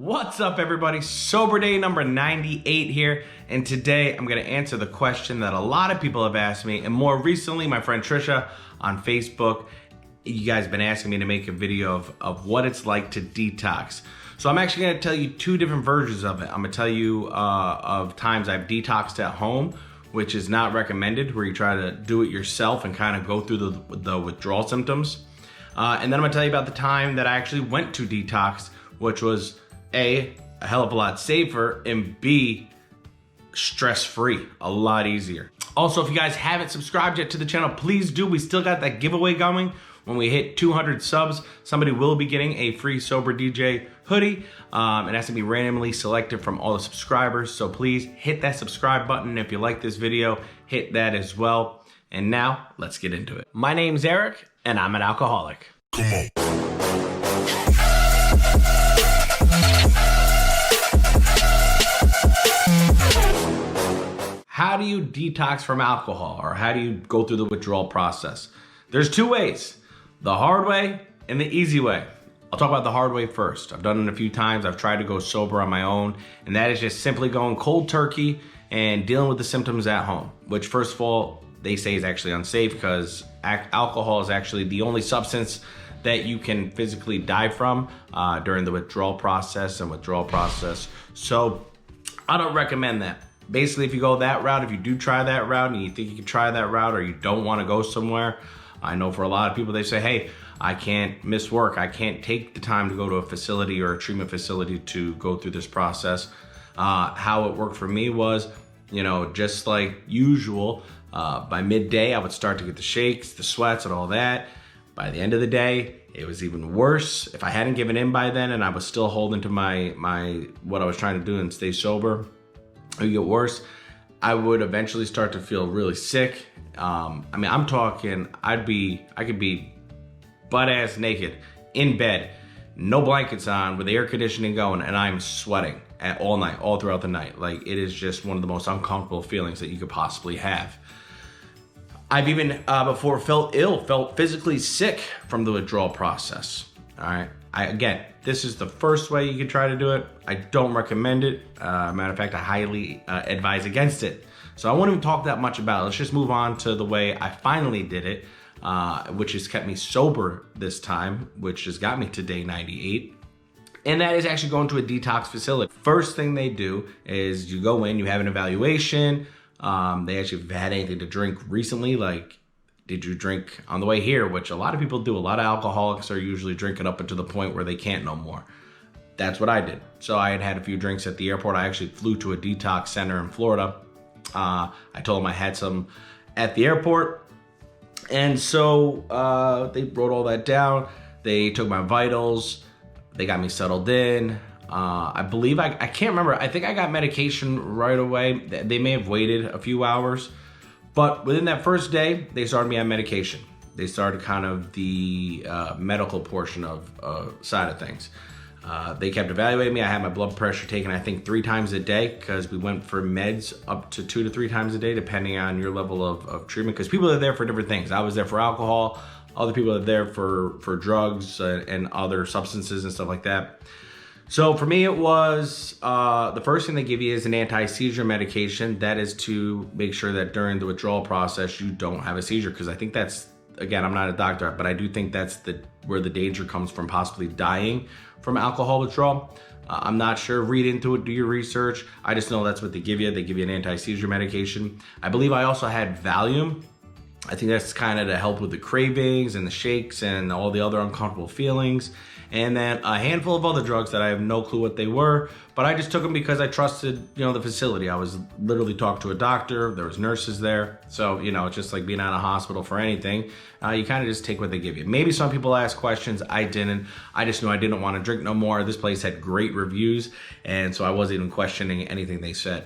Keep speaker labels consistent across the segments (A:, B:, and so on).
A: What's up, everybody? Sober day number 98 here, and today I'm going to answer the question that a lot of people have asked me, and more recently my friend Trisha on Facebook. You guys have been asking me to make a video of what it's like to detox. So I'm actually going to tell you two different versions of it. I'm going to tell you of times I've detoxed at home, which is not recommended, where you try to do it yourself and kind of go through the withdrawal symptoms. And then I'm going to tell you about the time that I actually went to detox, which was A, a hell of a lot safer, and B, stress-free, a lot easier. Also, if you guys haven't subscribed yet to the channel, please do. We still got that giveaway going. When we hit 200 subs, somebody will be getting a free Sober DJ hoodie. It has to be randomly selected from all the subscribers. So please hit that subscribe button. If you like this video, hit that as well. And now, let's get into it. My name's Eric, and I'm an alcoholic.
B: Come on.
A: How do you detox from alcohol, or how do you go through the withdrawal process? There's two ways, the hard way and the easy way. I'll talk about the hard way first. I've done it a few times. I've tried to go sober on my own, and that is just simply going cold turkey and dealing with the symptoms at home, which first of all, they say is actually unsafe because alcohol is actually the only substance that you can physically die from during the withdrawal process. So I don't recommend that. Basically, if you go that route, if you do try that route and you think you can try that route, or you don't want to go somewhere, I know for a lot of people, they say, hey, I can't miss work. I can't take the time to go to a facility or a treatment facility to go through this process. How it worked for me was, just like usual, by midday, I would start to get the shakes, the sweats, and all that. By the end of the day, it was even worse. If I hadn't given in by then and I was still holding to my what I was trying to do and stay sober, it would get worse. I would eventually start to feel really sick. I'm talking, I could be butt ass naked in bed, no blankets on, with the air conditioning going, and I'm sweating all night, all throughout the night. Like, it is just one of the most uncomfortable feelings that you could possibly have. I've even before felt physically sick from the withdrawal process. All right. Again, this is the first way you can try to do it. I don't recommend it. Matter of fact, I highly advise against it. So I won't even talk that much about it. Let's just move on to the way I finally did it, which has kept me sober this time, which has got me to day 98. And that is actually going to a detox facility. First thing they do is you go in, you have an evaluation. They actually have had anything to drink recently, like, did you drink on the way here? Which a lot of people do. A lot of alcoholics are usually drinking up until the point where they can't no more. That's what I did. So I had a few drinks at the airport. I actually flew to a detox center in Florida. I told them I had some at the airport. And so they wrote all that down. They took my vitals. They got me settled in. I believe, I can't remember. I think I got medication right away. They may have waited a few hours. But within that first day, they started me on medication. They started kind of the medical portion of side of things. They kept evaluating me. I had my blood pressure taken, I think, 3 times a day, because we went for meds up to 2 to 3 times a day, depending on your level of treatment. Because people are there for different things. I was there for alcohol. Other people are there for drugs and other substances and stuff like that. So for me, it was the first thing they give you is an anti-seizure medication. That is to make sure that during the withdrawal process, you don't have a seizure. Because I think that's, again, I'm not a doctor, but I do think that's where the danger comes from, possibly dying from alcohol withdrawal. I'm not sure. Read into it, do your research. I just know that's what they give you. They give you an anti-seizure medication. I believe I also had Valium. I think that's kind of to help with the cravings and the shakes and all the other uncomfortable feelings. And then a handful of other drugs that I have no clue what they were, but I just took them because I trusted, the facility. I was literally talked to a doctor. There was nurses there. So, it's just like being out of hospital for anything. You kind of just take what they give you. Maybe some people ask questions. I didn't. I just knew I didn't want to drink no more. This place had great reviews, and so I wasn't even questioning anything they said.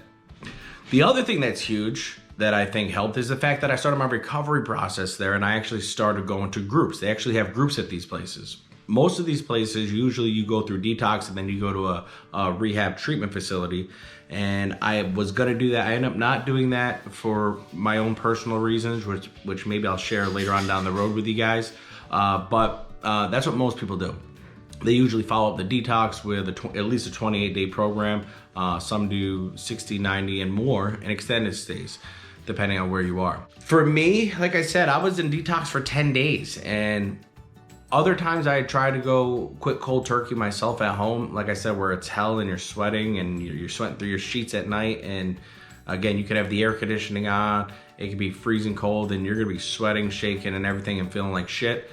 A: The other thing that's huge that I think helped is the fact that I started my recovery process there, and I actually started going to groups. They actually have groups at these places. Most of these places, usually you go through detox and then you go to a rehab treatment facility. And I was gonna do that. I ended up not doing that for my own personal reasons, which maybe I'll share later on down the road with you guys. But that's what most people do. They usually follow up the detox with at least a 28-day program. Some do 60, 90, and more, and extended stays, depending on where you are. For me, like I said, I was in detox for 10 days, and other times I tried to go quick cold turkey myself at home, like I said, where it's hell and you're sweating and you're sweating through your sheets at night. And again, you could have the air conditioning on, it could be freezing cold, and you're gonna be sweating, shaking, and everything and feeling like shit.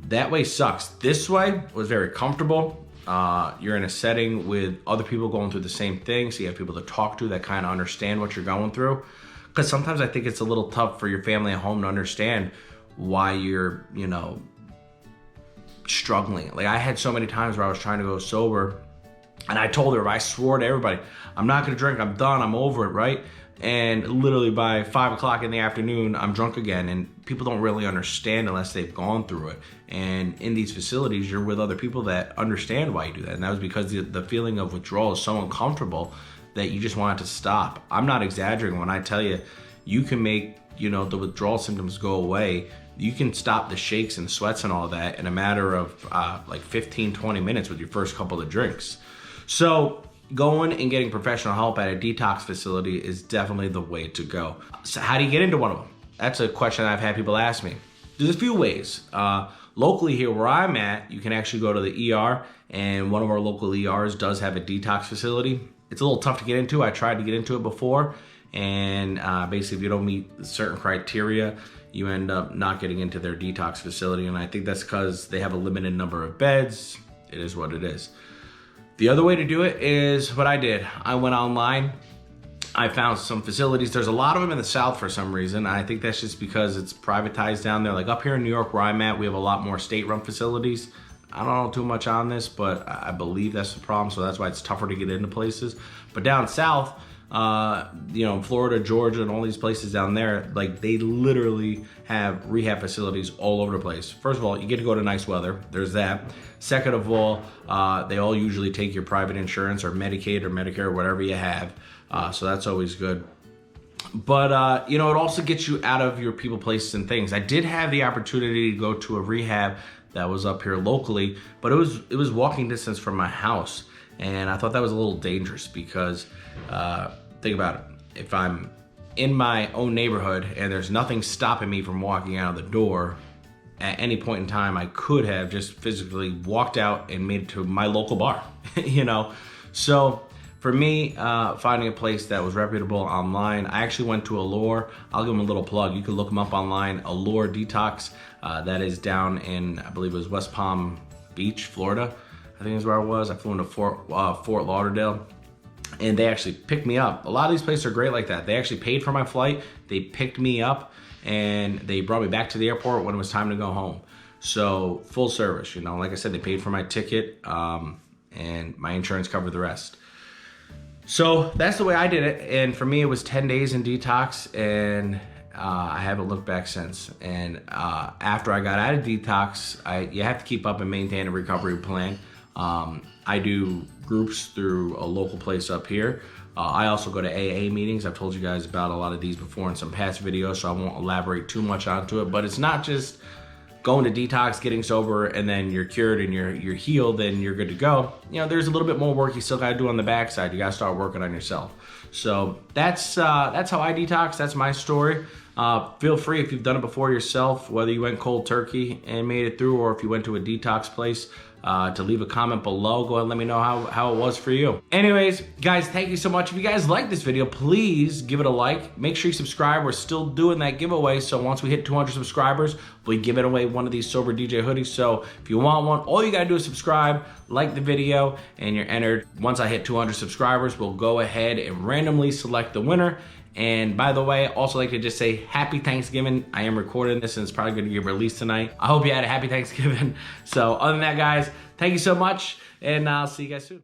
A: That way sucks. This way was very comfortable. You're in a setting with other people going through the same thing, so you have people to talk to that kind of understand what you're going through. Because sometimes I think it's a little tough for your family at home to understand why you're, you know, struggling. Like, I had so many times where I was trying to go sober, and I told her, I swore to everybody, I'm not gonna drink, I'm done, I'm over it, right? And literally by 5 o'clock in the afternoon, I'm drunk again. And people don't really understand unless they've gone through it. And in these facilities, you're with other people that understand why you do that. And that was because the feeling of withdrawal is so uncomfortable that you just want it to stop. I'm not exaggerating when I tell you, you can make, you know, the withdrawal symptoms go away. You can stop the shakes and sweats and all that in a matter of like 15, 20 minutes with your first couple of drinks. So going and getting professional help at a detox facility is definitely the way to go. So how do you get into one of them? That's a question I've had people ask me. There's a few ways. Locally here where I'm at, you can actually go to the ER, and one of our local ERs does have a detox facility. It's a little tough to get into. I tried to get into it before, and basically if you don't meet certain criteria, you end up not getting into their detox facility. And I think that's because they have a limited number of beds. It is what it is. The other way to do it is what I did. I went online. I found some facilities. There's a lot of them in the South for some reason. I think that's just because it's privatized down there. Like up here in New York where I'm at, we have a lot more state-run facilities. I don't know too much on this, but I believe that's the problem. So that's why it's tougher to get into places. But down South, you know, Florida, Georgia, and all these places down there, like they literally have rehab facilities all over the place. First of all, you get to go to nice weather. There's that. Second of all, they all usually take your private insurance or Medicaid or Medicare or whatever you have. So that's always good. But, you know, it also gets you out of your people, places, and things. I did have the opportunity to go to a rehab that was up here locally, but it was walking distance from my house. And I thought that was a little dangerous because, think about it. If I'm in my own neighborhood and there's nothing stopping me from walking out of the door, at any point in time, I could have just physically walked out and made it to my local bar, you know? So for me, finding a place that was reputable online, I actually went to Allure. I'll give them a little plug. You can look them up online, Allure Detox. That is down in, I believe it was West Palm Beach, Florida. I think is where I was. I flew into Fort Lauderdale, and they actually picked me up. A lot of these places are great like that. They actually paid for my flight. They picked me up, and they brought me back to the airport when it was time to go home. So full service, you know. Like I said, they paid for my ticket, and my insurance covered the rest. So that's the way I did it. And for me, it was 10 days in detox, and I haven't looked back since. And after I got out of detox, you have to keep up and maintain a recovery plan. I do groups through a local place up here. I also go to AA meetings. I've told you guys about a lot of these before in some past videos, so I won't elaborate too much onto it. But it's not just going to detox, getting sober, and then you're cured and you're healed and you're good to go. You know, there's a little bit more work you still gotta do on the backside. You gotta start working on yourself. So that's how I detox. That's my story. Feel free, if you've done it before yourself, whether you went cold turkey and made it through, or if you went to a detox place, to leave a comment below. Go ahead and let me know how it was for you. Anyways, guys, thank you so much. If you guys like this video, please give it a like. Make sure you subscribe. We're still doing that giveaway. So once we hit 200 subscribers, we give it away one of these Sober DJ hoodies. So if you want one, all you gotta do is subscribe, like the video, and you're entered. Once I hit 200 subscribers, we'll go ahead and randomly select the winner. And by the way, I also like to just say happy Thanksgiving. I am recording this and it's probably gonna get released tonight. I hope you had a happy Thanksgiving. So other than that, guys, thank you so much, and I'll see you guys soon.